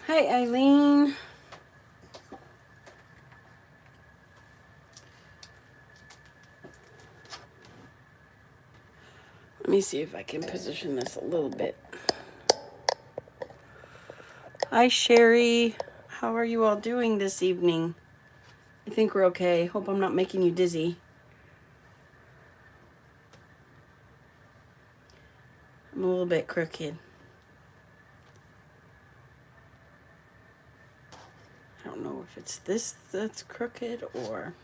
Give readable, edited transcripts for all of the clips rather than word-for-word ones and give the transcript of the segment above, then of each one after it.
Hi, Eileen. Let me see if I can position this a little bit. Hi, Sherry. How are you all doing this evening? I think we're okay. Hope I'm not making you dizzy. I'm a little bit crooked. I don't know if it's this that's crooked or...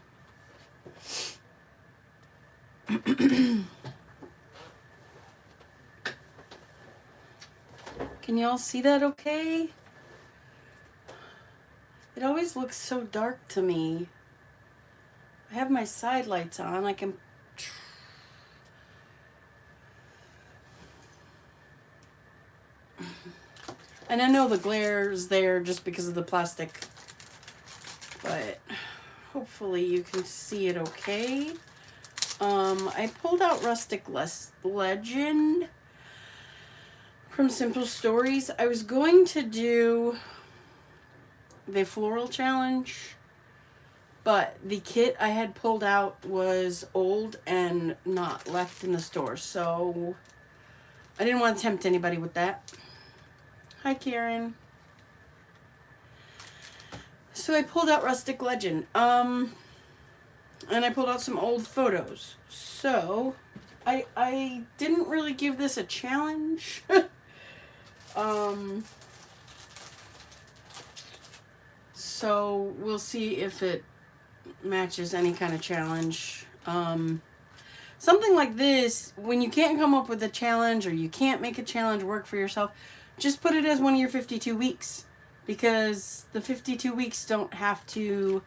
Can y'all see that okay? It always looks so dark to me. I have my side lights on. I can... And I know the glare is there just because of the plastic. But hopefully you can see it okay. I pulled out Rustic Legend from Simple Stories. I was going to do the floral challenge, but the kit I had pulled out was old and not left in the store, so I didn't want to tempt anybody with that. Hi, Karen. So I pulled out Rustic Legend, and I pulled out some old photos. So I didn't really give this a challenge. So we'll see if it matches any kind of challenge. Something like this, when you can't come up with a challenge or you can't make a challenge work for yourself, just put it as one of your 52 weeks. Because the 52 weeks don't have to,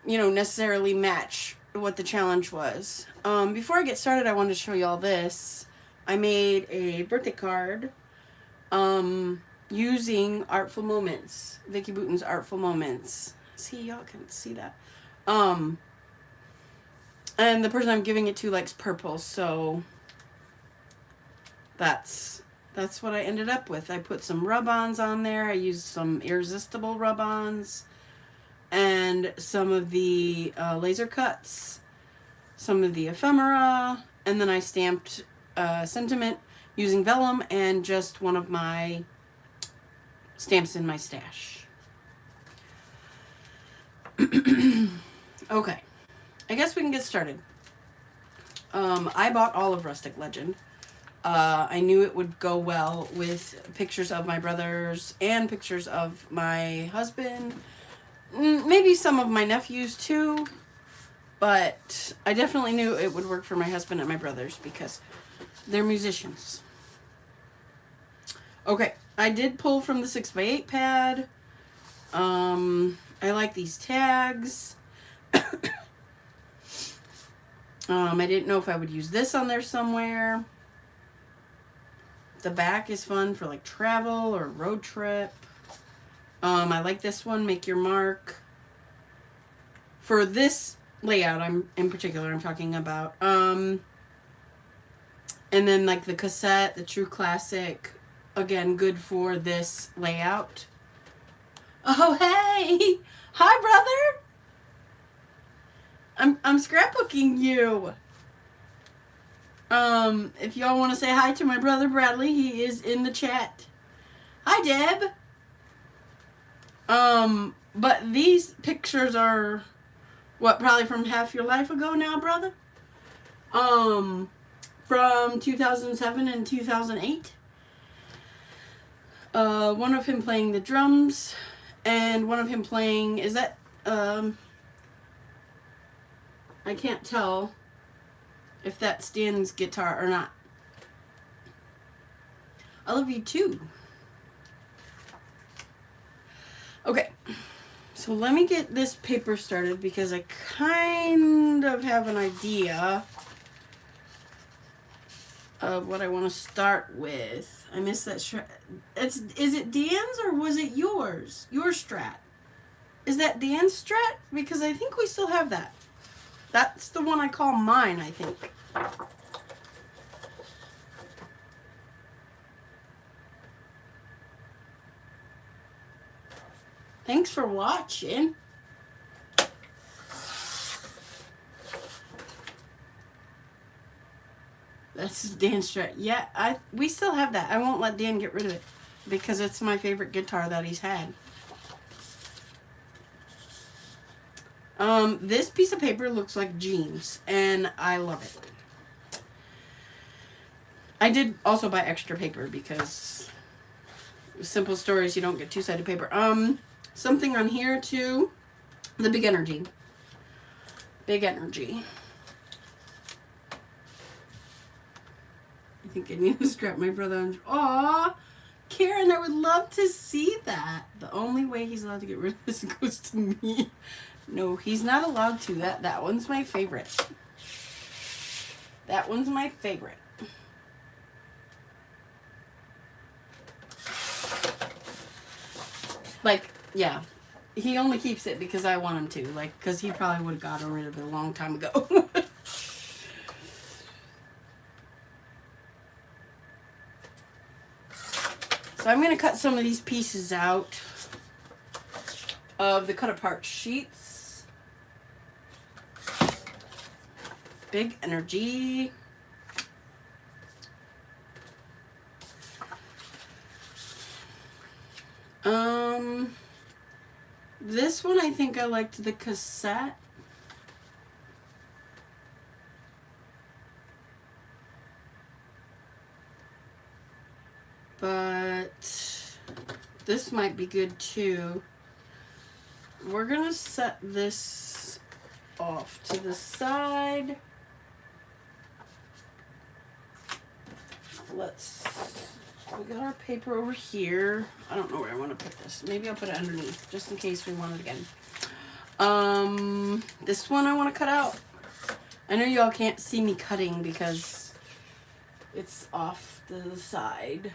you know, necessarily match what the challenge was. Before I get started, I wanted to show you all this. I made a birthday card using Artful Moments, Vicki Boutin's Artful Moments. See, y'all can see that. And the person I'm giving it to likes purple, so that's what I ended up with. I put some rub-ons on there. I used some irresistible rub-ons and some of the laser cuts, some of the ephemera, and then I stamped sentiment using vellum and just one of my stamps in my stash. Okay, I guess we can get started. I bought all of Rustic Legend. I knew it would go well with pictures of my brothers and pictures of my husband. Maybe some of my nephews too. But I definitely knew it would work for my husband and my brothers because they're musicians. Okay, I did pull from the 6x8 pad. I like these tags. I didn't know if I would use this on there somewhere. The back is fun for like travel or road trip. I like this one, Make Your Mark. For this layout, in particular, I'm talking about. And then like the cassette, the True Classic, again, good for this layout. Oh, hey! Hi, brother! I'm scrapbooking you. If y'all want to say hi to my brother Bradley, he is in the chat. Hi, Deb. But these pictures are what, probably from half your life ago now, brother? From 2007 and 2008. One of him playing the drums, and one of him playing, is that, I can't tell if that's Dan's guitar or not. I love you too. Okay, so let me get this paper started because I kind of have an idea of what I want to start with. I missed that strat. Is it Dan's or was it yours? Your strat. Is that Dan's strat? Because I think we still have that. That's the one I call mine, I think. Thanks for watching. That's Dan's strat. Yeah, we still have that. I won't let Dan get rid of it because it's my favorite guitar that he's had. This piece of paper looks like jeans, and I love it. I did also buy extra paper because Simple Stories, you don't get two-sided paper. Something on here too. The Big Energy. Big Energy. I think I need to strap my brother on. Aw, Karen, I would love to see that. The only way he's allowed to get rid of this goes to me. No, he's not allowed to. That one's my favorite. That one's my favorite. Like, yeah. He only keeps it because I want him to. Like, because he probably would have gotten rid of it a long time ago. So I'm going to cut some of these pieces out of the cut apart sheets. Big Energy. This one I think I liked the cassette. But this might be good too. We're gonna set this off to the side. We got our paper over here. I don't know where I want to put this. Maybe I'll put it underneath just in case we want it again. This one I want to cut out. I know y'all can't see me cutting because it's off to the side.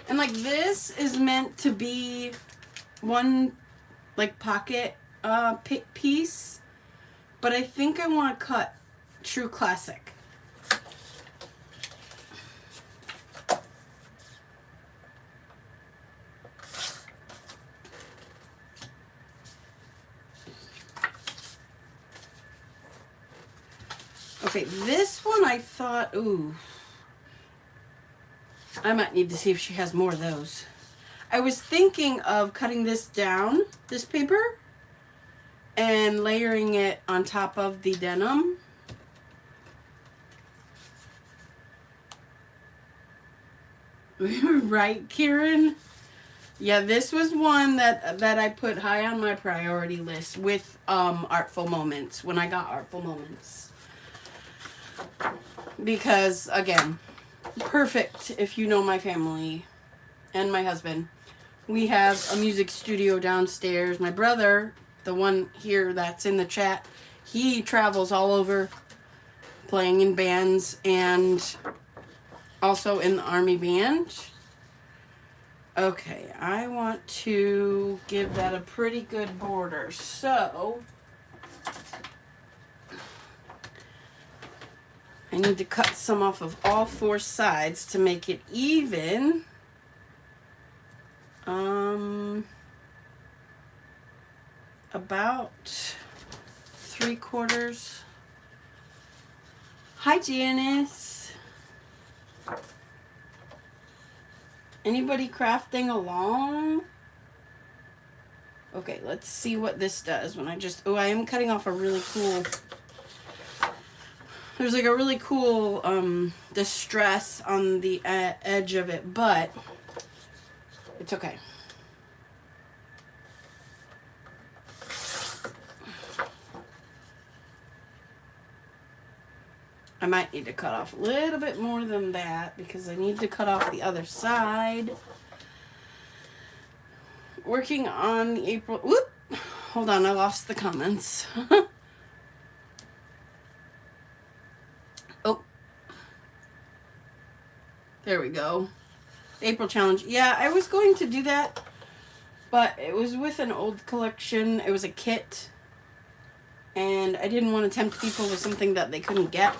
And like this is meant to be one like pocket piece, but I think I want to cut True Classic. Okay, this one I thought, ooh, I might need to see if she has more of those. I was thinking of cutting this down, this paper, and layering it on top of the denim. Right, Kieran? Yeah, this was one that I put high on my priority list with Artful Moments, when I got Artful Moments. Because, again, perfect if you know my family and my husband. We have a music studio downstairs. My brother, the one here that's in the chat, he travels all over playing in bands and also in the Army band. Okay, I want to give that a pretty good border. So, I need to cut some off of all four sides to make it even. About 3/4. Hi, Janice. Anybody crafting along? Okay, let's see what this does when I just... Oh, I am cutting off a really cool... There's like a really cool distress on the edge of it, but it's okay. I might need to cut off a little bit more than that because I need to cut off the other side. Working on the April... Whoop! Hold on, I lost the comments. Oh. There we go. April challenge. Yeah, I was going to do that, but it was with an old collection. It was a kit. And I didn't want to tempt people with something that they couldn't get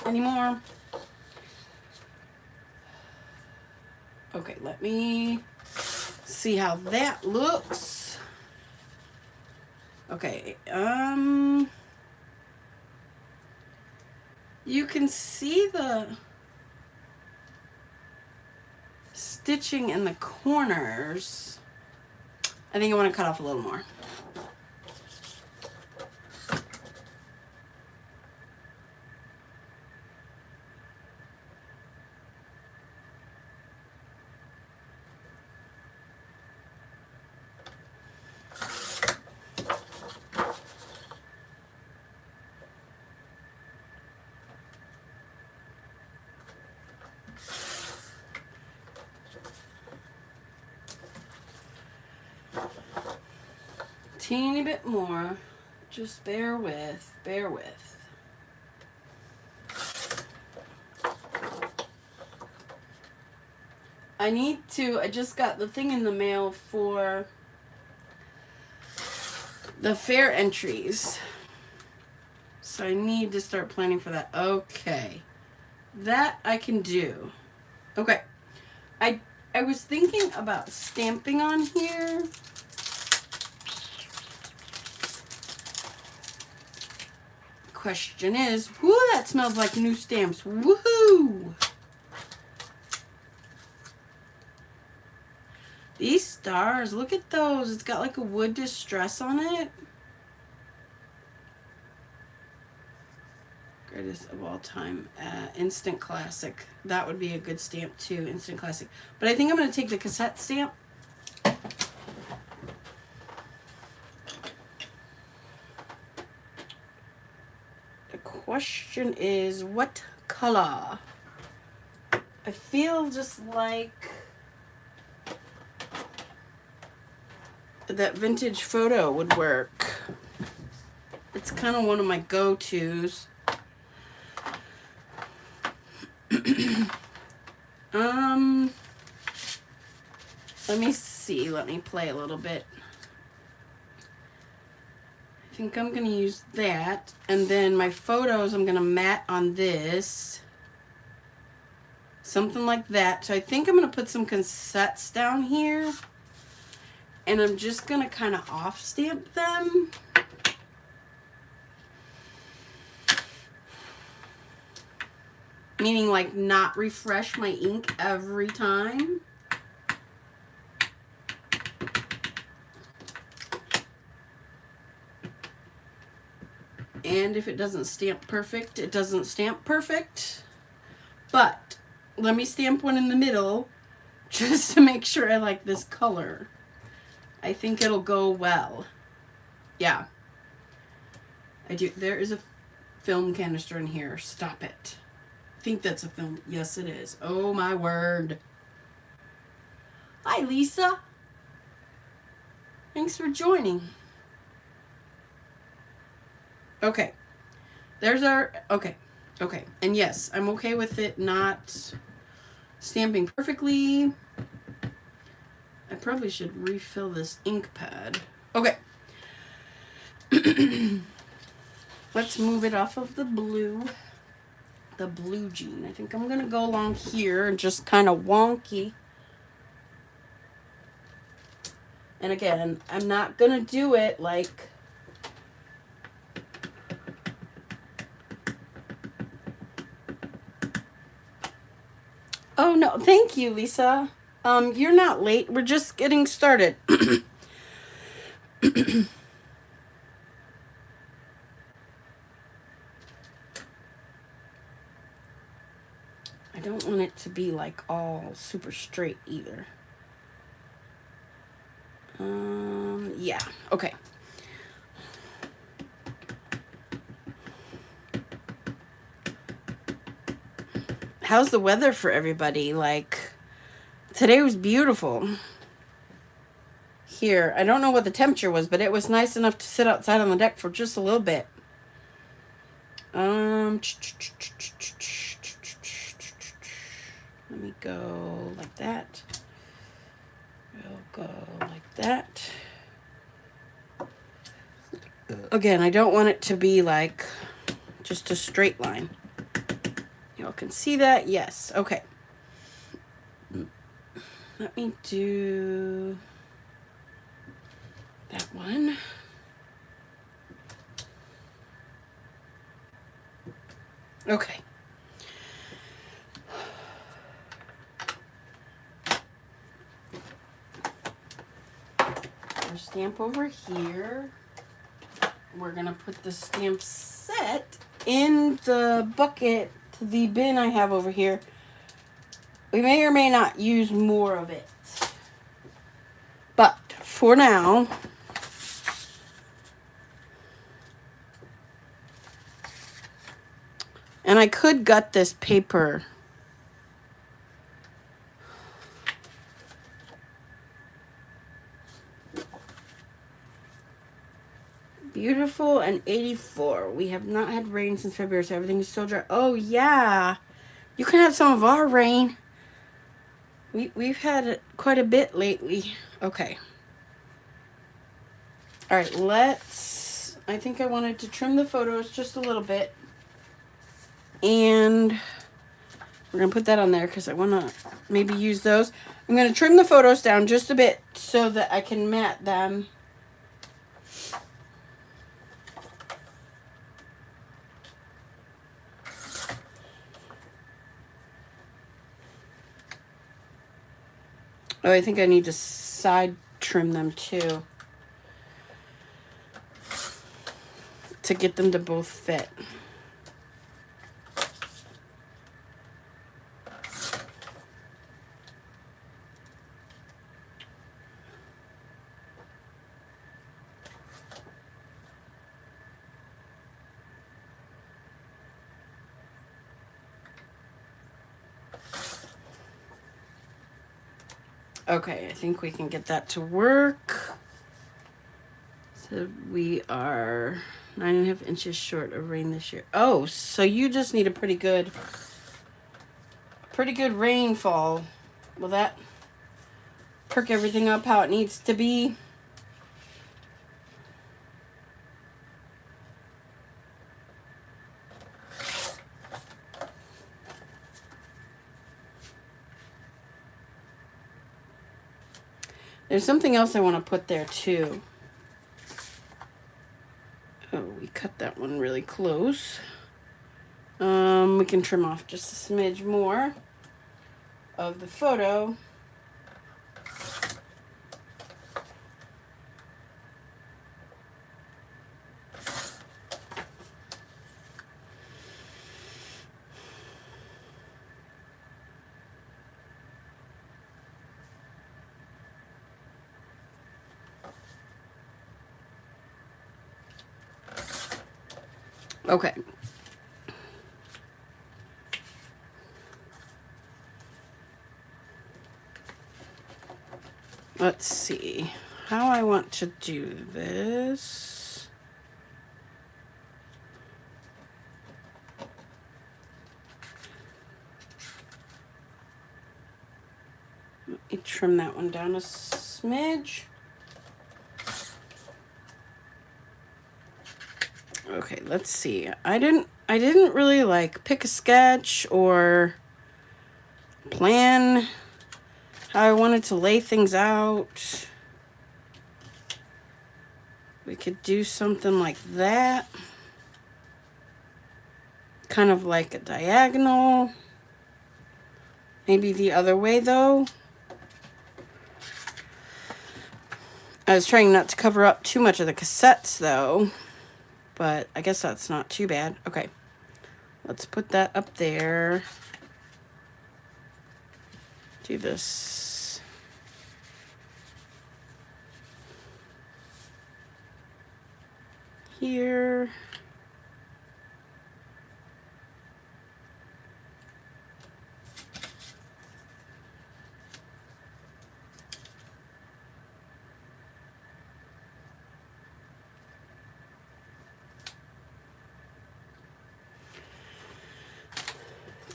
anymore. Okay, let me see how that looks. Okay, you can see the stitching in the corners. I think I want to cut off a little more. Teeny bit more. Just bear with, bear with. I just got the thing in the mail for the fair entries. So I need to start planning for that. Okay. That I can do. Okay. I was thinking about stamping on here. Question is, whoo, that smells like new stamps. Woohoo! These stars, look at those. It's got like a wood distress on it. Greatest of all time. Instant Classic. That would be a good stamp too, Instant Classic. But I think I'm going to take the cassette stamp. The question is, what color? I feel just like that vintage photo would work. It's kind of one of my go-tos. Let me see. Let me play a little bit. I think I'm going to use that. And then my photos, I'm going to mat on this. Something like that. So I think I'm going to put some cassettes down here. And I'm just going to kind of off stamp them. Meaning like not refresh my ink every time. And if it doesn't stamp perfect, it doesn't stamp perfect. But let me stamp one in the middle just to make sure I like this color. I think it'll go well. Yeah. I do. There is a film canister in here. Stop it. I think that's a film. Yes, it is. Oh, my word. Hi, Lisa. Thanks for joining. Okay. There's our... Okay. Okay. And yes, I'm okay with it not stamping perfectly. I probably should refill this ink pad. Okay. Let's move it off of the blue. The blue jean. I think I'm going to go along here and just kind of wonky. And again, I'm not going to do it like... Oh, no. Thank you, Lisa. You're not late. We're just getting started. I don't want it to be like all super straight either. Yeah, okay. How's the weather for everybody? Like, today was beautiful. Here, I don't know what the temperature was, but it was nice enough to sit outside on the deck for just a little bit. Let me go like that. We'll go like that. Again, I don't want it to be like just a straight line. Y'all can see that? Yes. Okay. Let me do that one. Okay. Our stamp over here. We're going to put the stamp set in the bucket, the bin I have over here. We may or may not use more of it. But for now, and I could gut this paper. Beautiful and 84. We have not had rain since February, so everything is still dry. Oh, yeah. You can have some of our rain. We've had quite a bit lately. Okay. All right, let's... I think I wanted to trim the photos just a little bit. And we're going to put that on there because I want to maybe use those. I'm going to trim the photos down just a bit so that I can mat them. Oh, I think I need to side trim them too to get them to both fit. Okay, I think we can get that to work. So we are 9.5 inches short of rain this year. Oh, so you just need a pretty good rainfall. Will that perk everything up how it needs to be? There's something else I want to put there too. Oh, we cut that one really close. We can trim off just a smidge more of the photo. Okay. Let's see how I want to do this. Let me trim that one down a smidge. Okay, let's see. I didn't really like pick a sketch or plan how I wanted to lay things out. We could do something like that. Kind of like a diagonal. Maybe the other way though. I was trying not to cover up too much of the cassettes though, but I guess that's not too bad. Okay, let's put that up there. Do this. Here.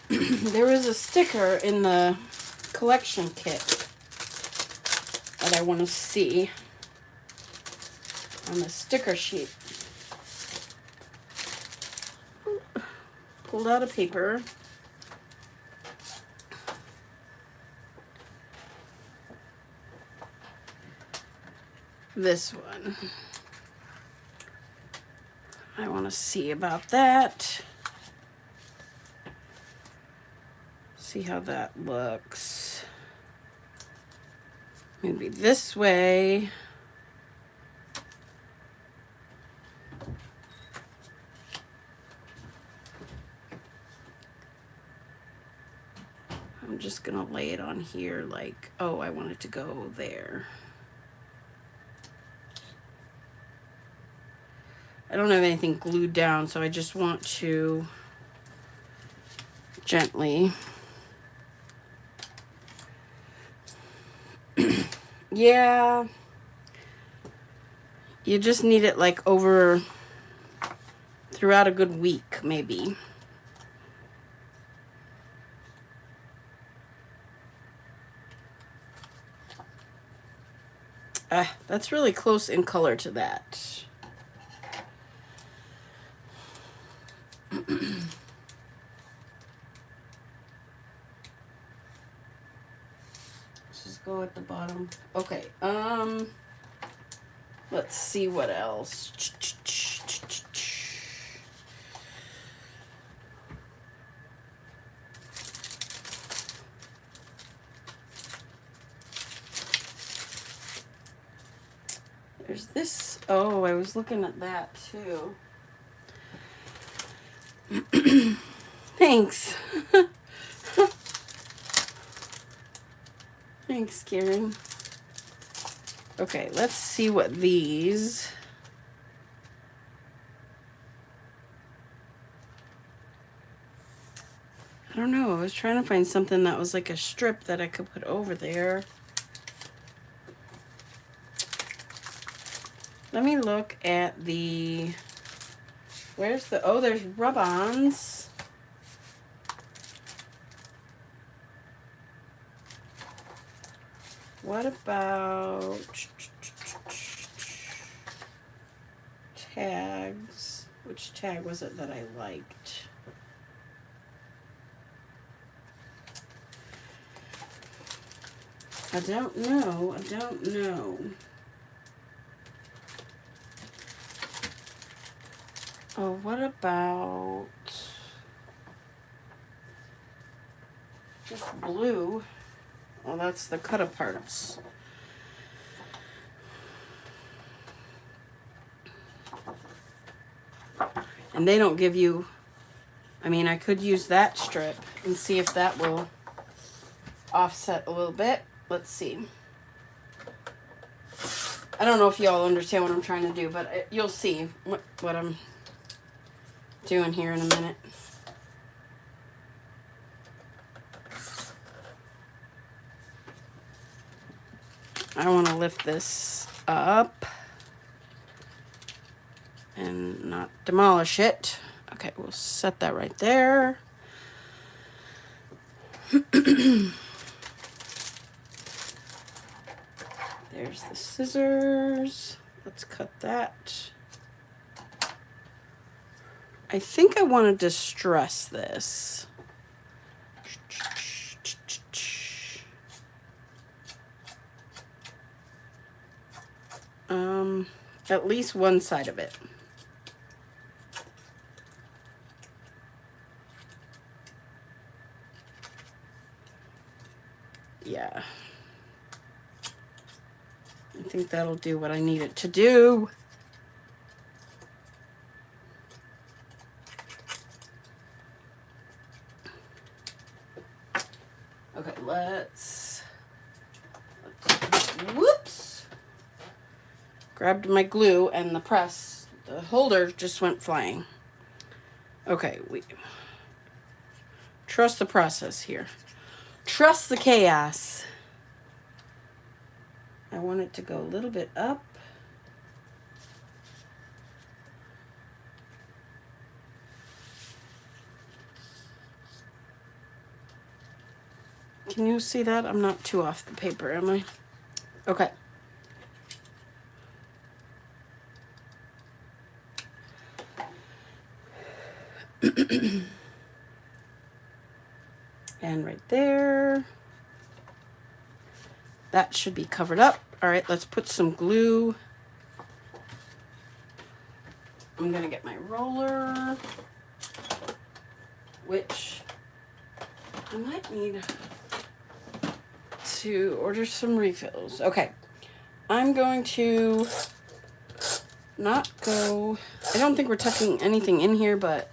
There was a sticker in the collection kit that I want to see on the sticker sheet. Pulled out a paper. This one. I want to see about that. See how that looks. Maybe this way. I'm just gonna lay it on here like, oh, I want it to go there. I don't have anything glued down, so I just want to gently. Yeah. You just need it like over throughout a good week, maybe. That's really close in color to that. Let's just go at the bottom. Okay, let's see what else. There's this. Oh, I was looking at that too. Thanks. Thanks, Karen. Okay, let's see what these. I don't know. I was trying to find something that was like a strip that I could put over there. Let me look at the. Where's the. Oh, there's rub-ons. What about tags? Which tag was it that I liked? I don't know. I don't know. Oh, what about just blue? Well, that's the cut-aparts. And they don't give you... I mean, I could use that strip and see if that will offset a little bit. Let's see. I don't know if y'all understand what I'm trying to do, but you'll see what I'm doing here in a minute. I want to lift this up and not demolish it. Okay, we'll set that right there. There's the scissors. Let's cut that. I think I want to distress this. At least one side of it. Yeah. I think that'll do what I need it to do. Okay, let's whoops. Grabbed my glue and the press. The holder just went flying. Okay, we trust the process here. Trust the chaos. I want it to go a little bit up. Can you see that? I'm not too off the paper, am I? Okay. And right there. That should be covered up. All right, let's put some glue. I'm gonna get my roller, which I might need to order some refills. Okay, I'm going to not go, I don't think we're tucking anything in here, but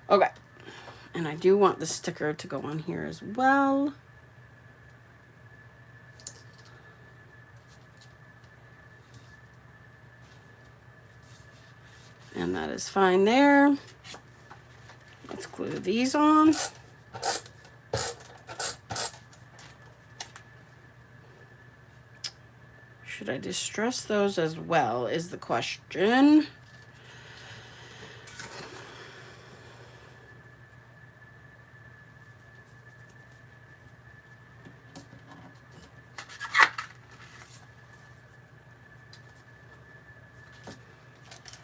okay. And I do want the sticker to go on here as well. And that is fine there. Let's glue these on. Should I distress those as well is the question.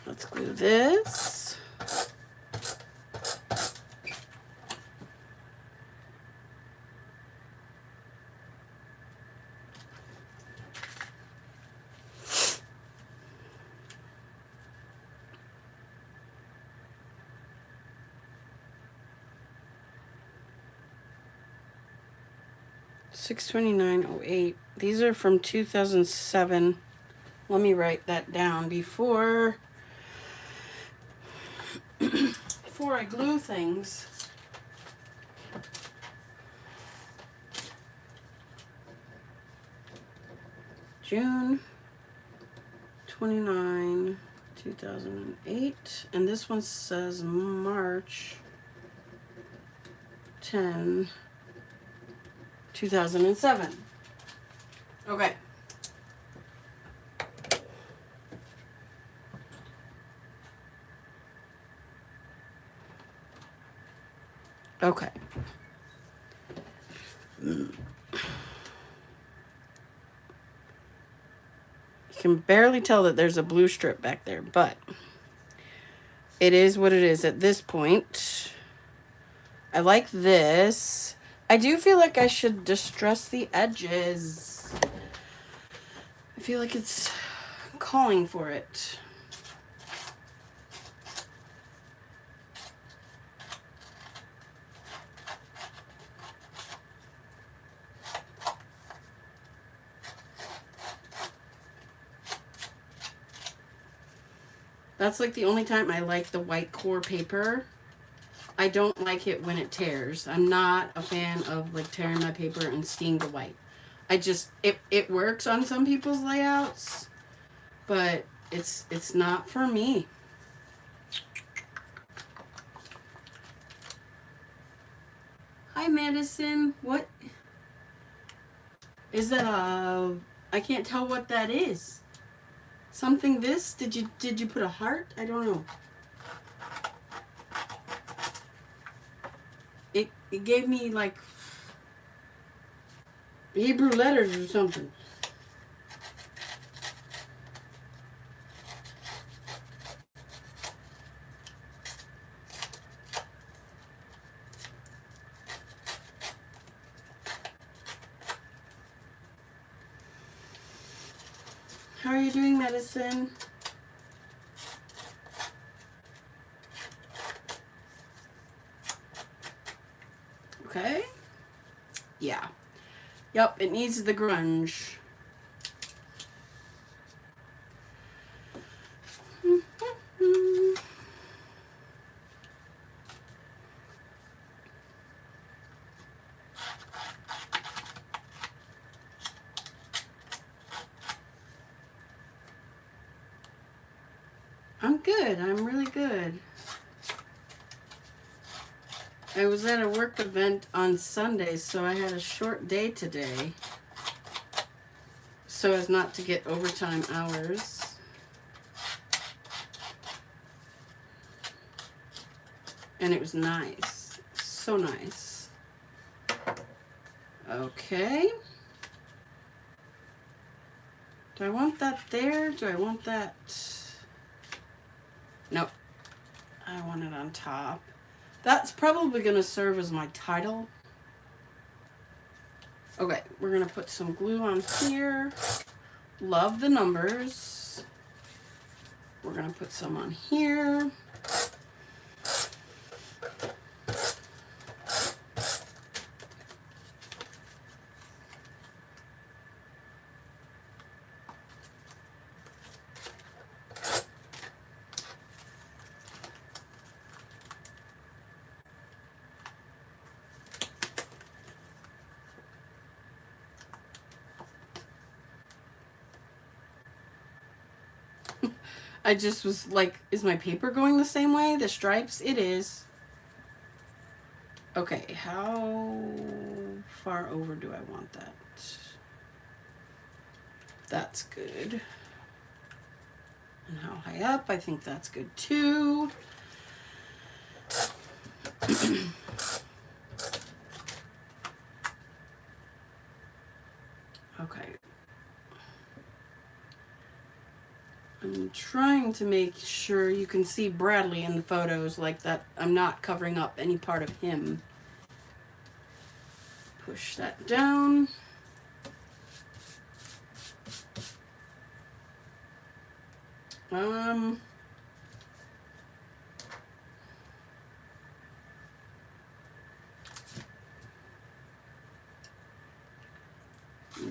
Let's glue this. $629.08. These are from 2007. Let me write that down before I glue things. June 29, 2008. And this one says March 10, 2007. Okay. Okay. You can barely tell that there's a blue strip back there, but it is what it is at this point. I like this. I do feel like I should distress the edges. I feel like it's calling for it. That's like the only time I like the white core paper. I don't like it when it tears. I'm not a fan of like tearing my paper and seeing the white. I just, it works on some people's layouts, but it's not for me. Hi, Madison. What is that? I can't tell what that is. Something this? Did you put a heart? I don't know. It gave me like Hebrew letters or something. How are you doing, Madison? Okay. Yeah. Yep, it needs the grunge. I'm good. I'm really good. I was at a work event on Sunday, so I had a short day today, so as not to get overtime hours. And it was nice. So nice. Okay. Do I want that there? Do I want that? Nope. I want it on top. That's probably going to serve as my title. Okay, we're going to put some glue on here. Love the numbers. We're going to put some on here. I just was like, is my paper going the same way? The stripes? It is. Okay, how far over do I want that? That's good. And how high up? I think that's good too. Okay. I'm trying to make sure you can see Bradley in the photos like that. I'm not covering up any part of him. Push that down. I'm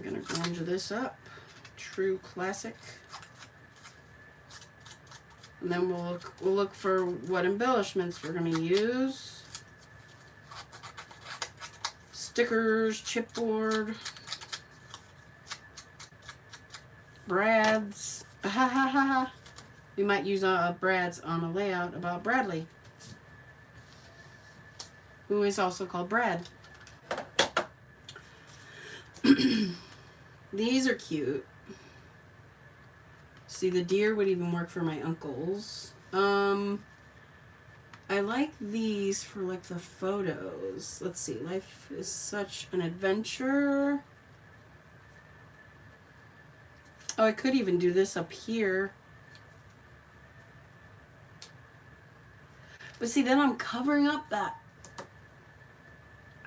gonna grunge this up. True classic. And then we'll look for what embellishments we're going to use. Stickers, chipboard, Brads. We might use Brads on a layout about Bradley, who is also called Brad. These are cute. See, the deer would even work for my uncles. I like these for like the photos. Let's see. Life is such an adventure. Oh, I could even do this up here. But see, then I'm covering up that.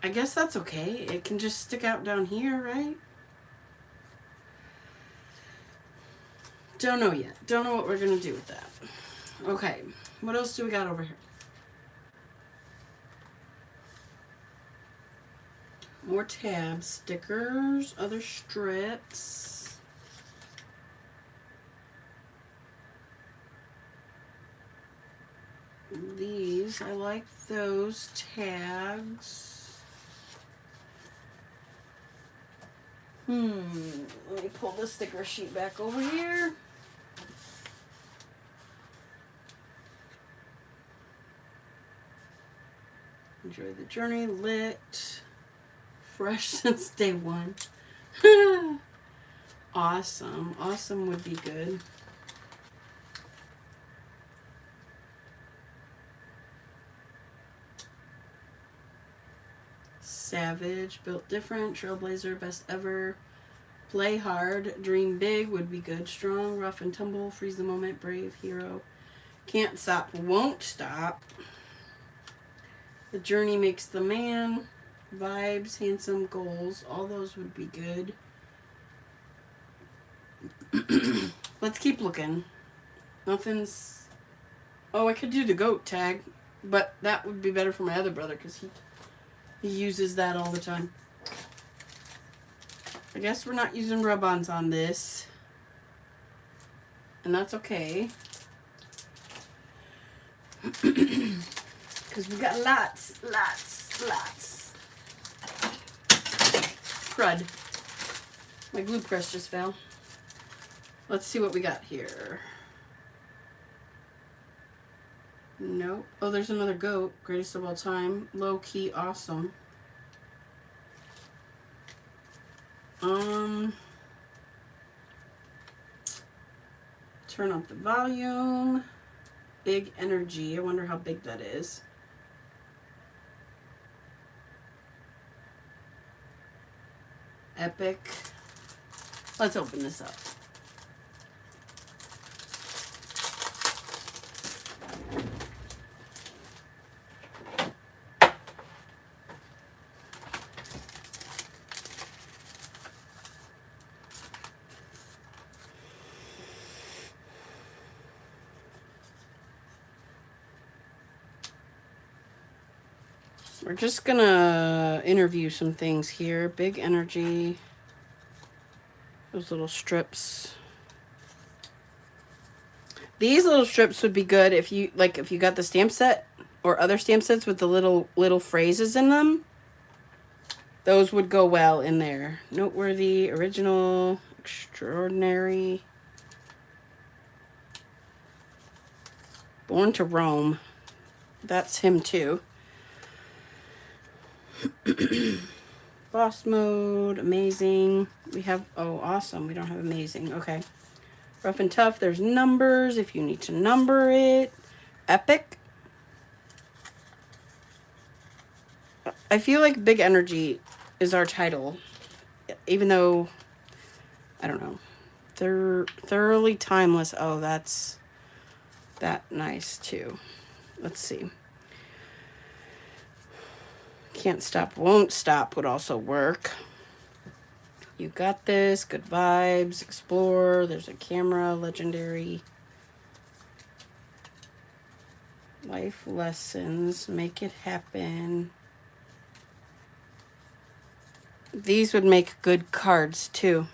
I guess that's okay. It can just stick out down here, right? Don't know yet. Don't know what we're going to do with that. Okay. What else do we got over here? More tabs, stickers, other strips. These, I like those tags. Let me pull the sticker sheet back over here. Enjoy the journey, lit, fresh since day one. Awesome. Awesome would be good. Savage, built different, trailblazer, best ever. Play hard, dream big would be good. Strong, rough and tumble, freeze the moment, brave, hero. Can't stop, won't stop. The journey makes the man. Vibes, handsome, goals, all those would be good. Let's keep looking. Nothing's... Oh, I could do the goat tag, but that would be better for my other brother because he uses that all the time. I guess we're not using rub-ons on this. And that's okay. Because we got lots. Crud. My glue press just fell. Let's see what we got here. Nope. Oh, there's another goat. Greatest of all time. Low key awesome. Turn up the volume. Big energy. I wonder how big that is. Epic. Let's open this up. We're just gonna interview some things here. Big energy. Those little strips. These little strips would be good if you got the stamp set or other stamp sets with the little phrases in them. Those would go well in there. Noteworthy, original, extraordinary. Born to roam. That's him too. Boss mode, amazing. We have, oh, awesome. We don't have amazing. Okay. Rough and tough. There's numbers if you need to number it. Epic. I feel like Big Energy is our title. Even though, I don't know. Thoroughly timeless. Oh, that's that nice too. Let's see. Can't stop, won't stop would also work. You got this. Good vibes. Explore. There's a camera. Legendary. Life lessons. Make it happen. These would make good cards too.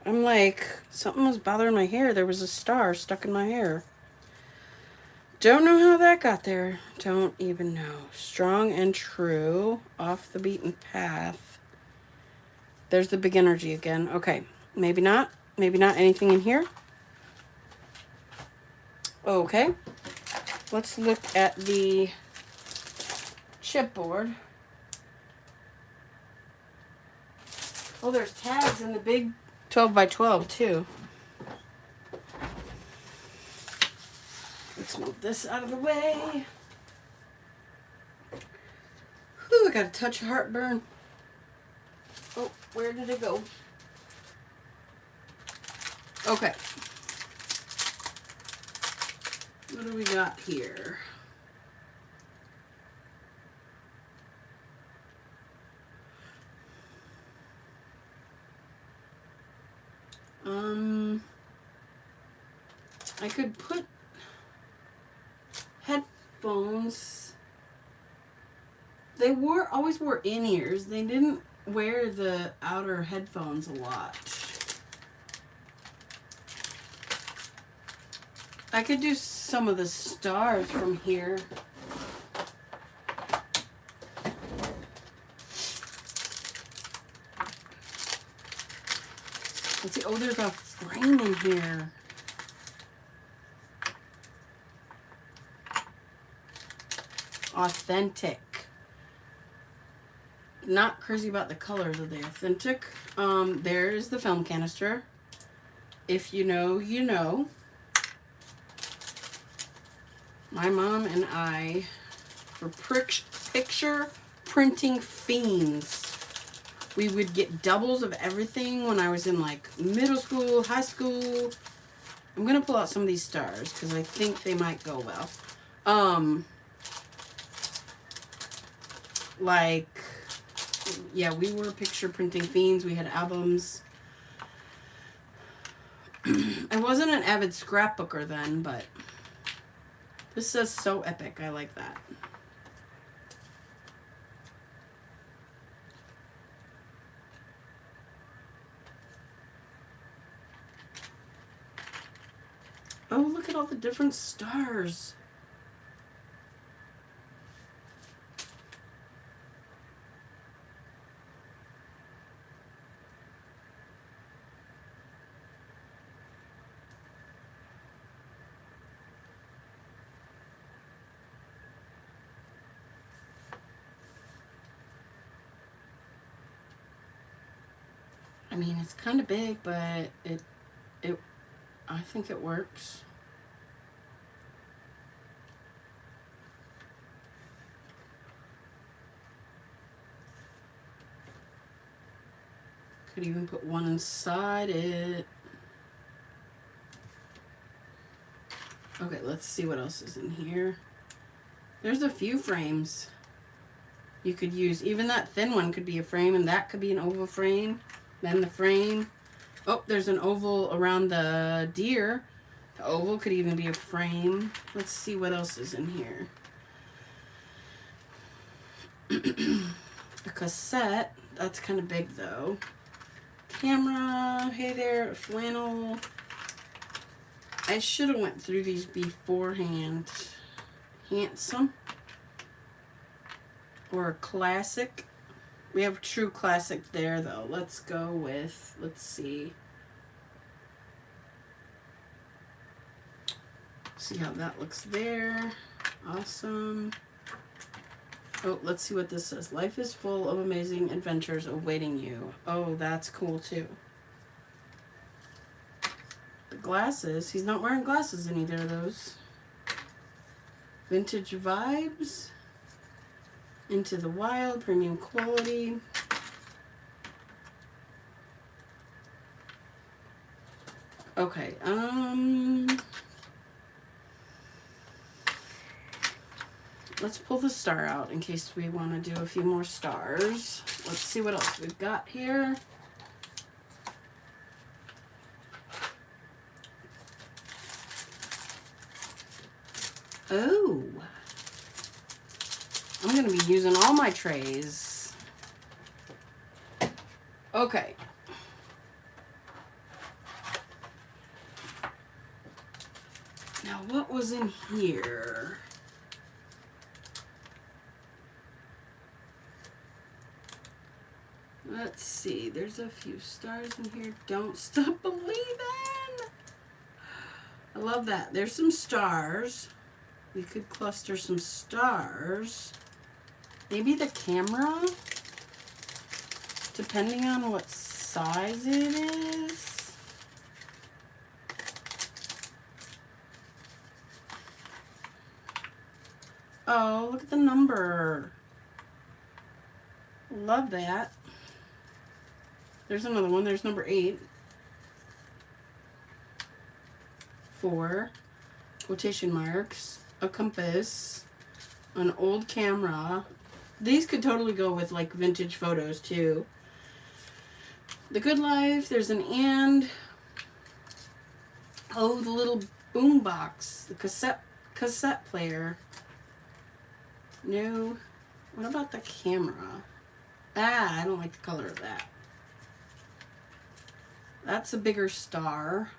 I'm like, something was bothering my hair. There was a star stuck in my hair. Don't know how that got there. Don't even know. Strong and true. Off the beaten path. There's the big energy again. Okay. Maybe not. Maybe not anything in here. Okay. Let's look at the chipboard. Oh, there's tags in the big 12 by 12 too. Let's move this out of the way. Ooh, I got a touch of heartburn. Oh, where did it go? Okay. What do we got here? I could put headphones. They always wore in-ears. They didn't wear the outer headphones a lot. I could do some of the stars from here. Let's see. Oh, there's a frame in here. Authentic. Not crazy about the colors of the authentic. There is the film canister. If you know, you know. My mom and I were picture printing fiends. We would get doubles of everything when I was in like middle school, high school. I'm going to pull out some of these stars because I think they might go well. Like, yeah, we were picture printing fiends. We had albums. I wasn't an avid scrapbooker then, but this says so epic. I like that. Oh, look at all the different stars. I mean, it's kind of big, but I think it works. Could even put one inside it. Okay, let's see what else is in here. There's a few frames you could use. Even that thin one could be a frame, and that could be an oval frame. Then the frame. Oh, there's an oval around the deer. The oval could even be a frame. Let's see what else is in here. A cassette. That's kind of big, though. Camera. Hey there, flannel. I should have went through these beforehand. Handsome. Or a classic. We have true classic there, though. Let's go with, let's see. See how that looks there. Awesome. Oh, let's see what this says. Life is full of amazing adventures awaiting you. Oh, that's cool, too. The glasses. He's not wearing glasses in either of those. Vintage vibes. Into the Wild, premium quality. Okay, let's pull the star out in case we want to do a few more stars. Let's see what else we've got here. Oh. I'm going to be using all my trays. Okay. Now, what was in here? Let's see. There's a few stars in here. Don't stop believing. I love that. There's some stars. We could cluster some stars. Maybe the camera, depending on what size it is. Oh, look at the number. Love that. There's another one. There's number 8. 4. Quotation marks. A compass. An old camera. These could totally go with like vintage photos too. The Good Life. There's an and. Oh, the little boom box. The cassette player. No. What about the camera? Ah, I don't like the color of that. That's a bigger star.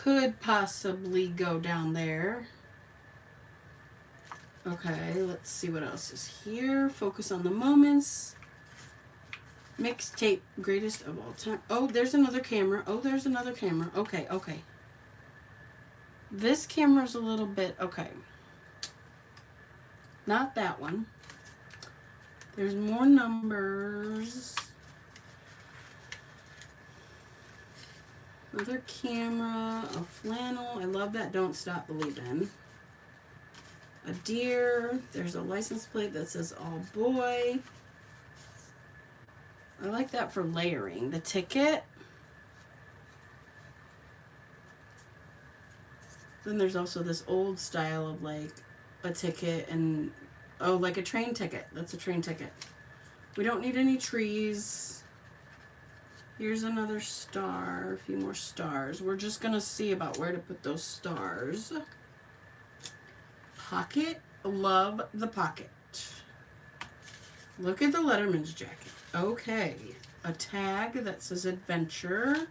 could possibly go down there. Okay, let's see what else is here. Focus on the moments. Mixtape, greatest of all time. Oh, there's another camera. Oh, there's another camera. Okay, okay. This camera's a little bit, okay. Not that one. There's more numbers. Another camera, a flannel. I love that Don't Stop Believin'. A deer. There's a license plate that says all boy. I like that for layering. The ticket. Then there's also this old style of like a ticket and, oh, like a train ticket. That's a train ticket. We don't need any trees. Here's another star, a few more stars. We're just going to see about where to put those stars. Pocket. Love the pocket. Look at the Letterman's jacket. Okay. A tag that says adventure.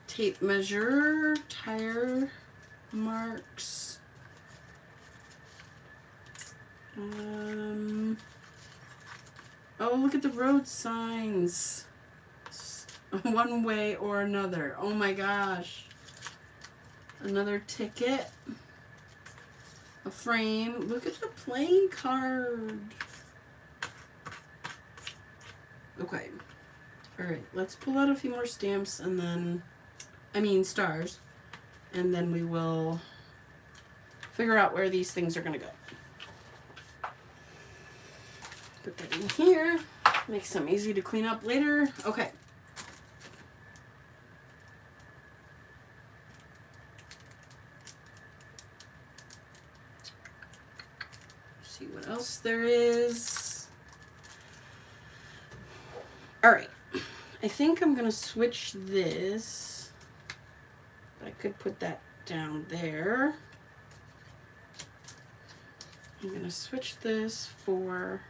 Tape measure. Tire marks. Oh, look at the road signs. One way or another. Oh my gosh. Another ticket. A frame. Look at the playing card. Okay. Alright, let's pull out a few more stamps and then, stars. And then we will figure out where these things are going to go. Put that in here. Makes them easy to clean up later. Okay. See what else there is. All right. I think I'm going to switch this. I could put that down there. I'm going to switch this for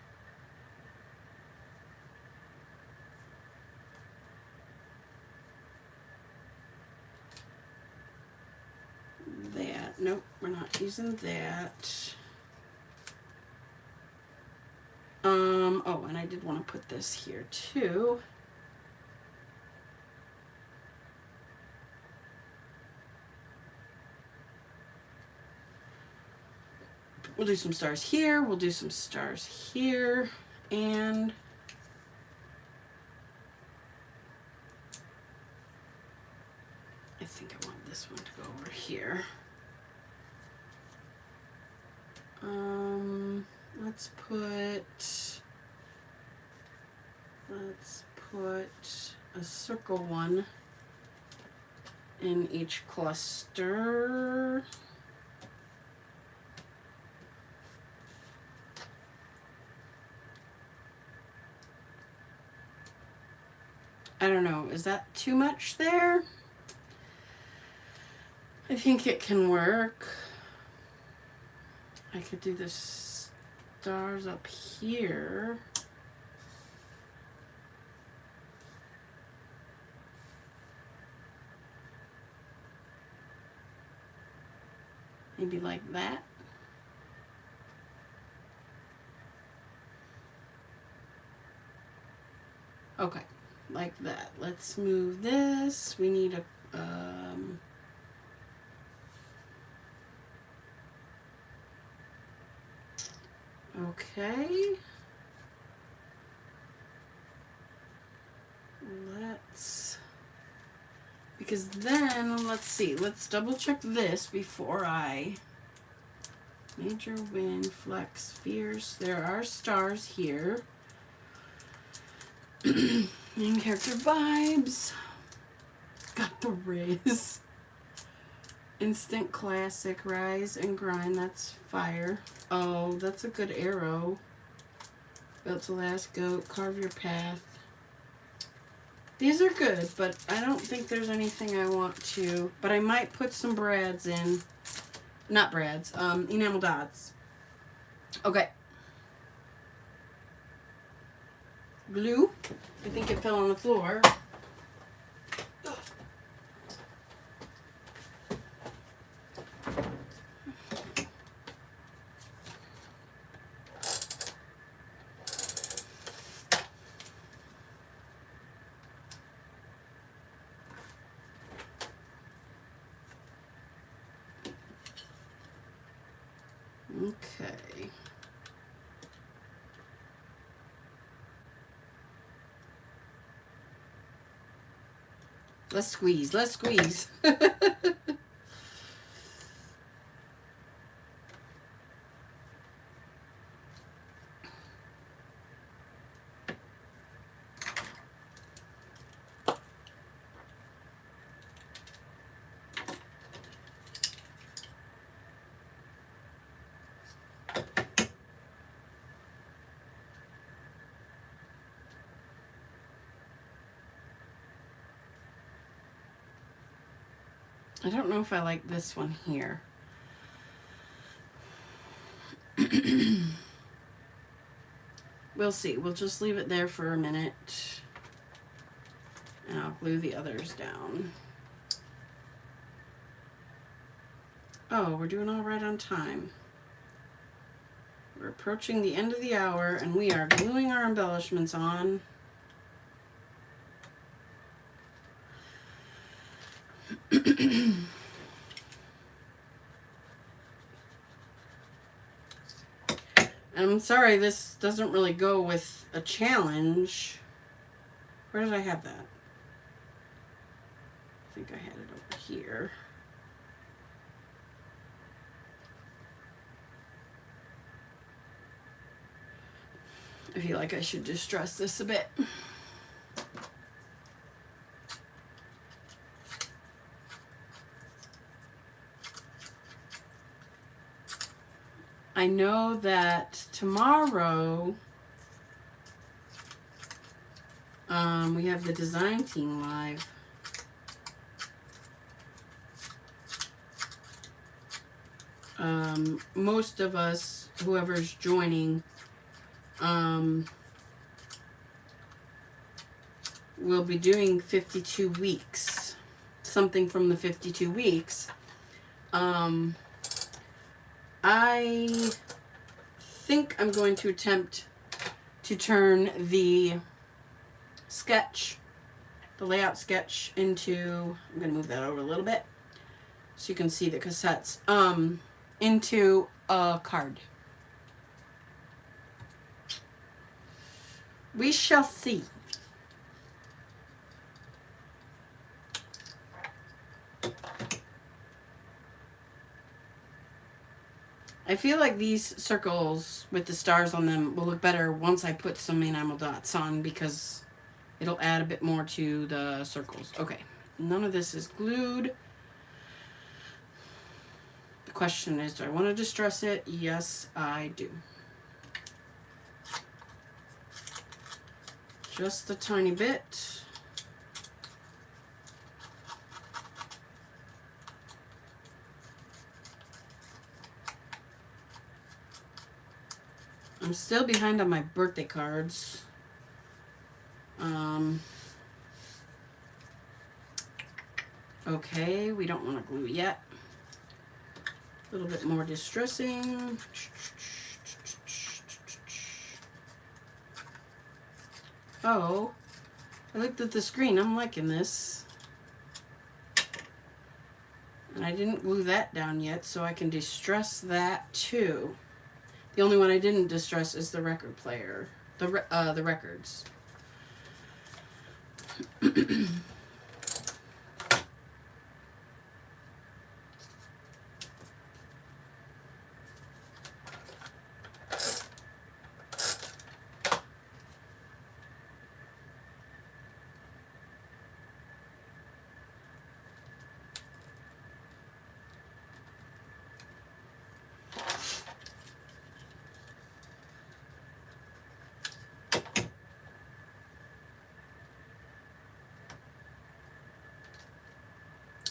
that. Nope, we're not using that. Oh, and I did want to put this here too. We'll do some stars here. We'll do some stars here. And I think I want this one to go over here. Let's put a circle one in each cluster. I don't know, is that too much there? I think it can work. I could do the stars up here. Maybe like that. Okay, like that. Let's move this. We need a okay. Because then, let's see, let's double check this before I, major, wind, flex, fierce, there are stars here. Main character vibes, got the Riz. Instant classic, rise and grind, that's fire. Oh, that's a good arrow. Built to last, goat, carve your path. These are good, but I don't think there's anything I want to, but I might put some brads in, not brads, enamel dots. Okay. Glue. I think it fell on the floor. Okay. Let's squeeze. Let's squeeze. I don't know if I like this one here. We'll see. We'll just leave it there for a minute. And I'll glue the others down. Oh, we're doing all right on time. We're approaching the end of the hour and we are gluing our embellishments on. I'm sorry, this doesn't really go with a challenge. Where did I have that? I think I had it over here. I feel like I should distress this a bit. I know that tomorrow we have the design team live. Most of us, whoever's joining, will be doing 52 weeks. Something from the 52 weeks. I think I'm going to attempt to turn the sketch, the layout sketch, into, I'm going to move that over a little bit so you can see the cassettes, into a card. We shall see. I feel like these circles with the stars on them will look better once I put some enamel dots on because it'll add a bit more to the circles. Okay, none of this is glued. The question is, do I want to distress it? Yes, I do. Just a tiny bit. I'm still behind on my birthday cards. Okay, we don't want to glue yet. A little bit more distressing. Oh, I looked at the screen. I'm liking this. And I didn't glue that down yet, so I can distress that too. The only one I didn't distress is the record player, the records.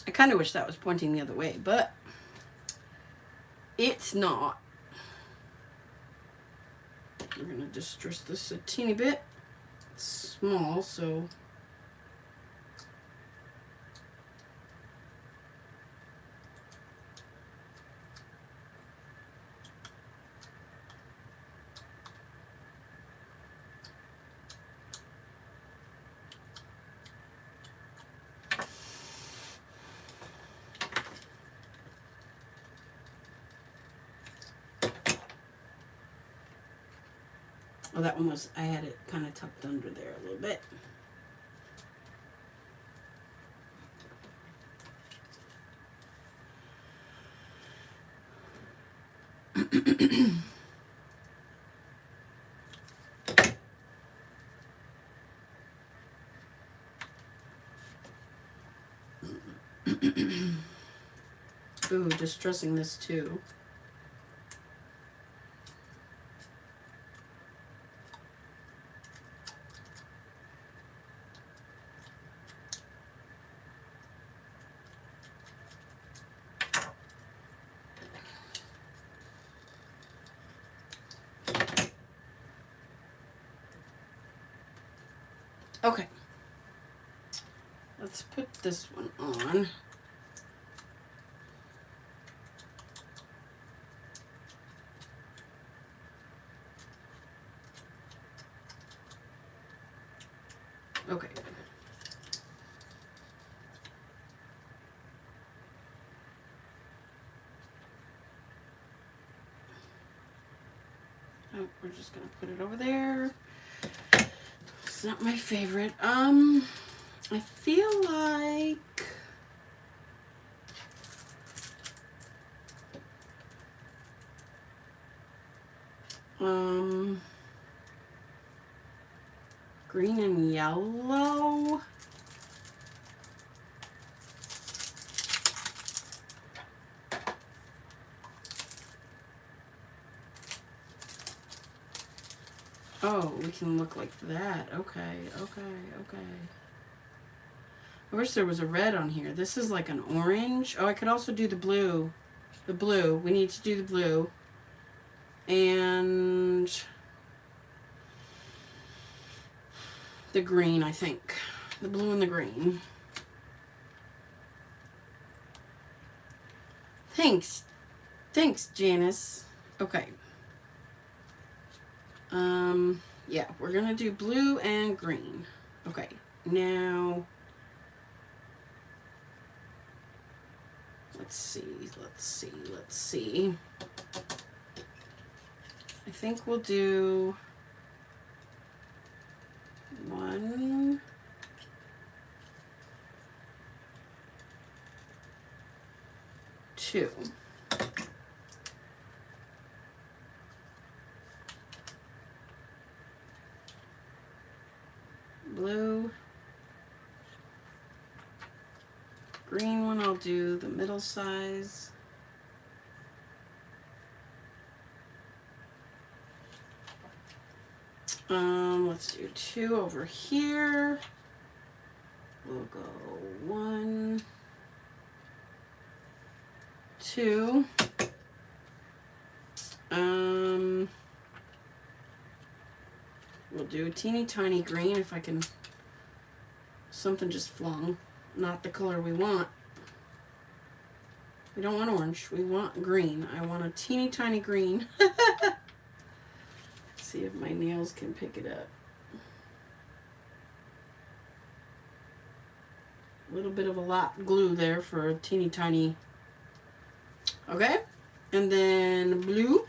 I kind of wish that was pointing the other way, but it's not. We're going to distress this a teeny bit. It's small, so... Oh, that one was, I had it kind of tucked under there a little bit. Ooh, distressing this too. Okay. Let's put this one on. Okay. Oh, we're just gonna put it over there. It's not my favorite. I feel like green and yellow. Oh, we can look like that. Okay, okay, okay. I wish there was a red on here. This is like an orange. Oh, I could also do the blue. The blue. We need to do the blue. And the green, I think. The blue and the green. Thanks. Thanks, Janice. Okay. Yeah, we're gonna do blue and green. Okay, now let's see. I think we'll do 1, 2. Blue. Green one, I'll do the middle size. Let's do 2 over here. We'll go 1, 2. We'll do a teeny tiny green if I can. Something just flung. Not the color we want. We don't want orange. We want green. I want a teeny tiny green. See if my nails can pick it up. A little bit of a lot glue there for a teeny tiny. Okay. And then blue.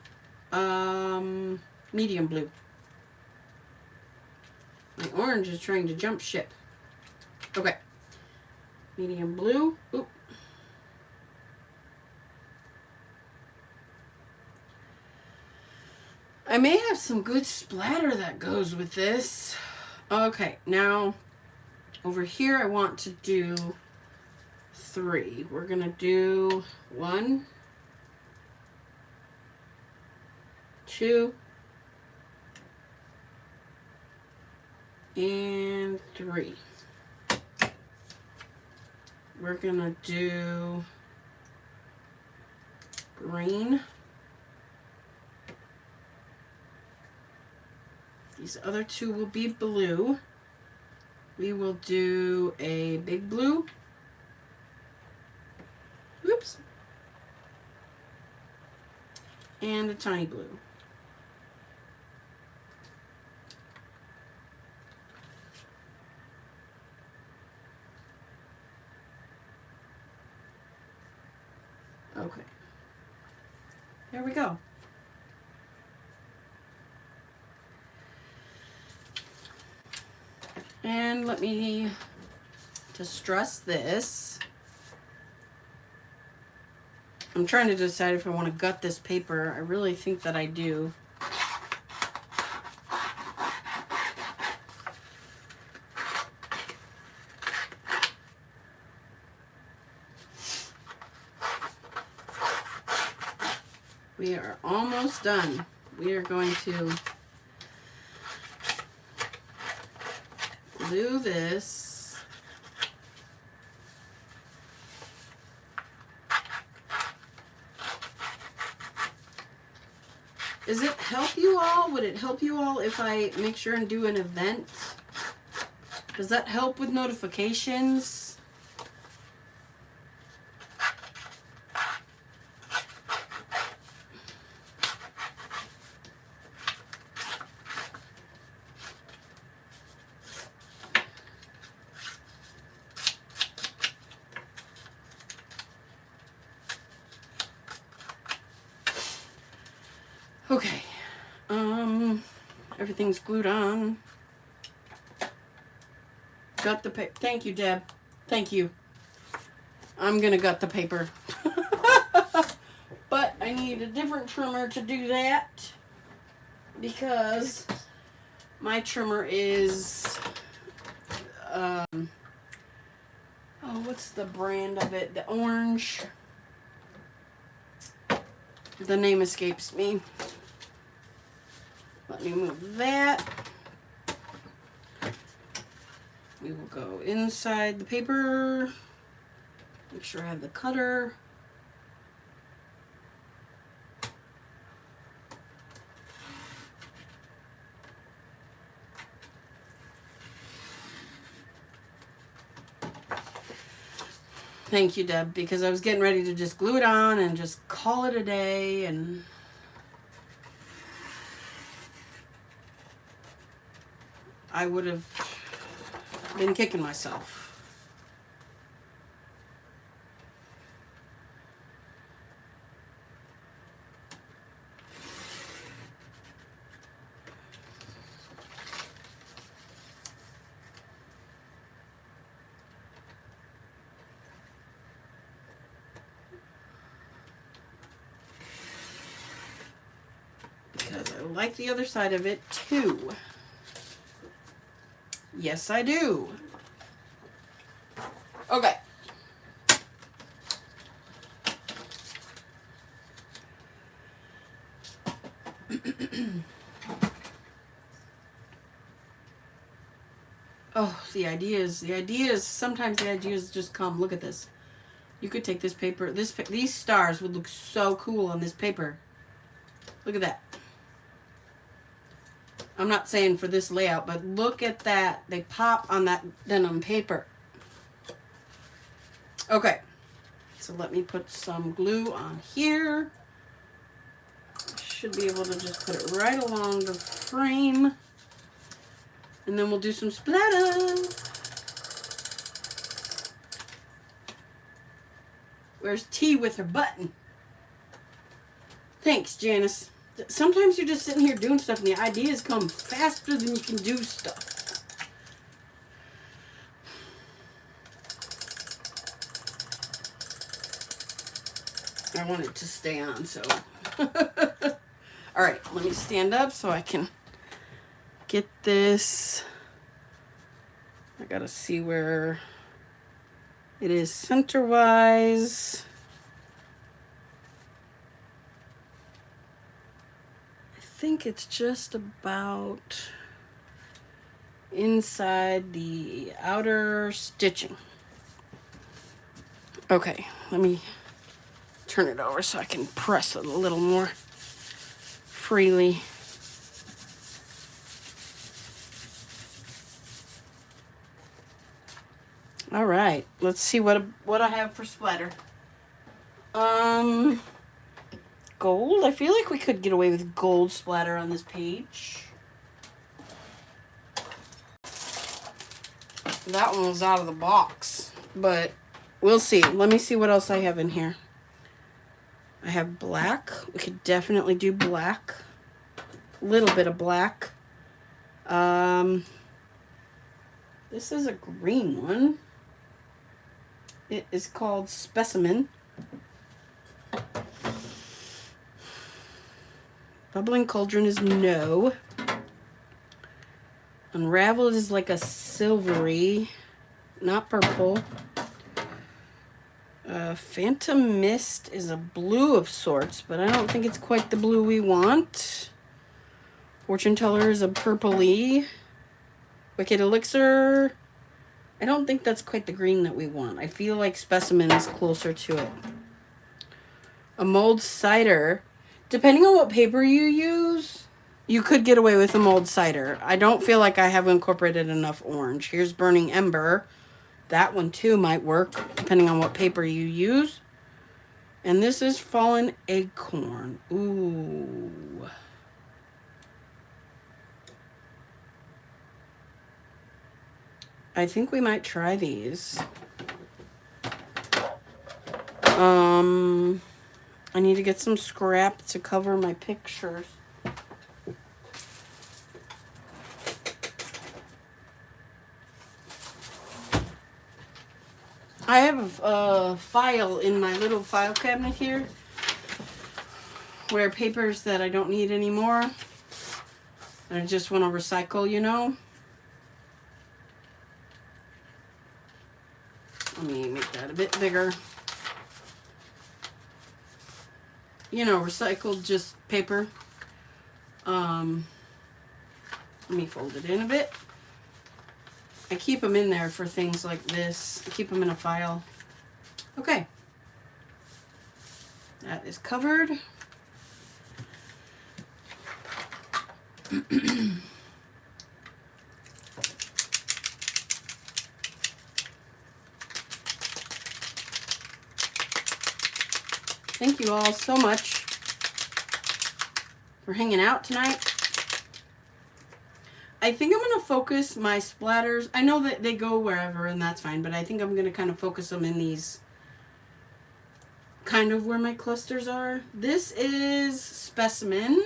Medium blue. My orange is trying to jump ship. Okay. Medium blue. Oop. I may have some good splatter that goes with this. Okay, now over here I want to do 3. We're gonna do 1, 2, and 3. We're gonna do green. These other 2 will be blue. We will do a big blue. Whoops. And a tiny blue. Okay. There we go. And let me distress this. I'm trying to decide if I want to gut this paper. I really think that I do. We are almost done. We are going to glue this. Does it help you all? Would it help you all if I make sure and do an event? Does that help with notifications? Okay, everything's glued on. Gut the paper. Thank you, Deb. Thank you. I'm gonna gut the paper. But I need a different trimmer to do that because my trimmer is, oh, what's the brand of it? The orange. The name escapes me. Let me move that. We will go inside the paper. Make sure I have the cutter. Thank you, Deb, because I was getting ready to just glue it on and just call it a day, and I would have been kicking myself. Because I like the other side of it too. Yes, I do. Okay. Oh, sometimes the ideas just come. Look at this. You could take this paper, these stars would look so cool on this paper. Look at that. I'm not saying for this layout, but look at that. They pop on that denim paper. Okay, so let me put some glue on here. Should be able to just put it right along the frame. And then we'll do some splatter. Where's T with her button? Thanks, Janice. Sometimes you're just sitting here doing stuff and the ideas come faster than you can do stuff. I want it to stay on, so. All right, let me stand up so I can get this. I gotta see where it is center-wise. I think it's just about inside the outer stitching. Okay, let me turn it over so I can press it a little more freely. All right, let's see what I have for splatter. Gold. I feel like we could get away with gold splatter on this page. That one was out of the box, but we'll see. Let me see what else I have in here. I have black. We could definitely do black. A little bit of black. This is a green one. It is called Specimen. Bubbling Cauldron is no. Unraveled is like a silvery, not purple. Phantom Mist is a blue of sorts, but I don't think it's quite the blue we want. Fortune Teller is a purpley. Wicked Elixir, I don't think that's quite the green that we want. I feel like Specimen is closer to it. A Mulled Cider, depending on what paper you use, you could get away with a mulled cider. I don't feel like I have incorporated enough orange. Here's Burning Ember. That one too might work, depending on what paper you use. And this is Fallen Acorn. Ooh. I think we might try these. I need to get some scrap to cover my pictures. I have a file in my little file cabinet here where papers that I don't need anymore, I just want to recycle, you know. Let me make that a bit bigger. You know, recycled just paper. Let me fold it in a bit. I keep them in there for things like this. I keep them in a file. Okay. That is covered. Thank you all so much for hanging out tonight. I think I'm going to focus my splatters. I know that they go wherever and that's fine, but I think I'm going to kind of focus them in these, kind of where my clusters are. This is Specimen.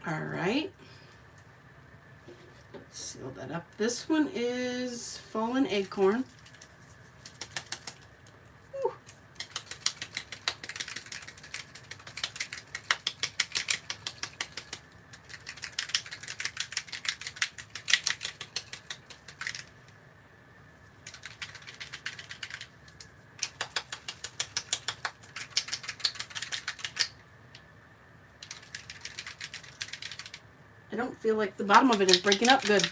All right. Seal that up. This one is Fallen Acorn. Whew. I don't feel like the bottom of it is breaking up good.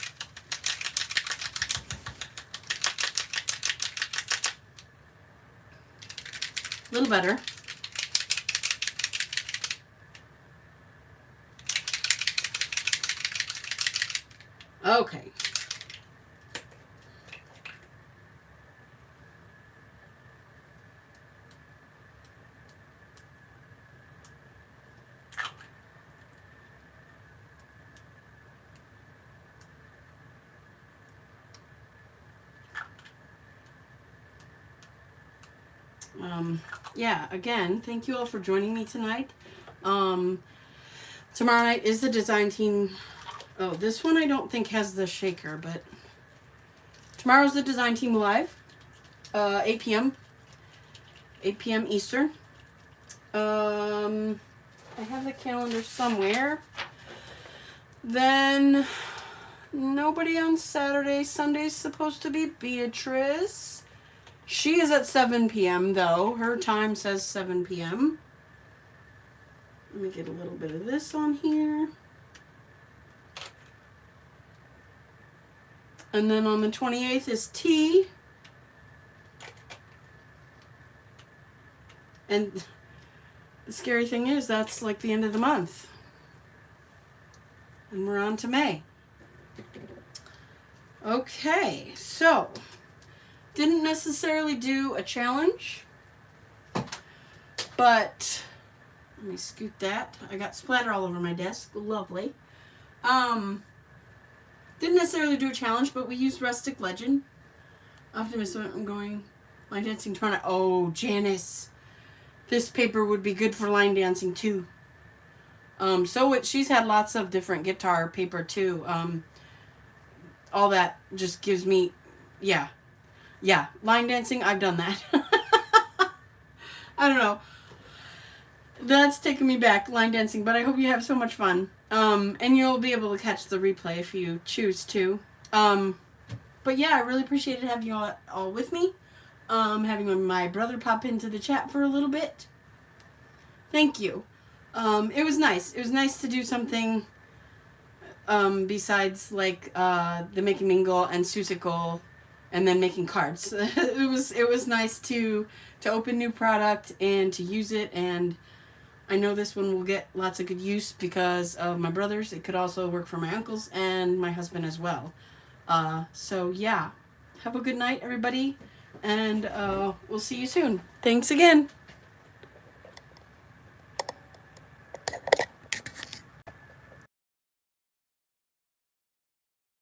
A little better. Okay. Yeah, again, thank you all for joining me tonight. Tomorrow night is the design team. Oh, this one I don't think has the shaker, but tomorrow's the design team live, 8 p.m. 8 p.m. Eastern. I have the calendar somewhere. Then nobody on Saturday. Sunday's supposed to be Beatrice. She is at 7 p.m. though. Her time says 7 p.m. Let me get a little bit of this on here. And then on the 28th is T. And the scary thing is that's like the end of the month. And we're on to May. Okay, so didn't necessarily do a challenge, but Let me scoot that. I got splatter all over my desk. Lovely. Didn't necessarily do a challenge, but we used Rustic Legend. Optimism, I'm going line dancing tournament. Oh, Janice. This paper would be good for line dancing too. She's had lots of different guitar paper too. All that just gives me, yeah. Line dancing, I've done that. I don't know. That's taking me back, line dancing, but I hope you have so much fun. And you'll be able to catch the replay if you choose to. But yeah, I really appreciated having you all with me. Having my brother pop into the chat for a little bit. Thank you. It was nice. It was nice to do something besides like the Making Mingle and Susicle and then making cards. It was nice to open new product and to use it, and I know this one will get lots of good use because of my brothers. It could also work for my uncles and my husband as well. So yeah, have a good night, everybody, and we'll see you soon. Thanks again.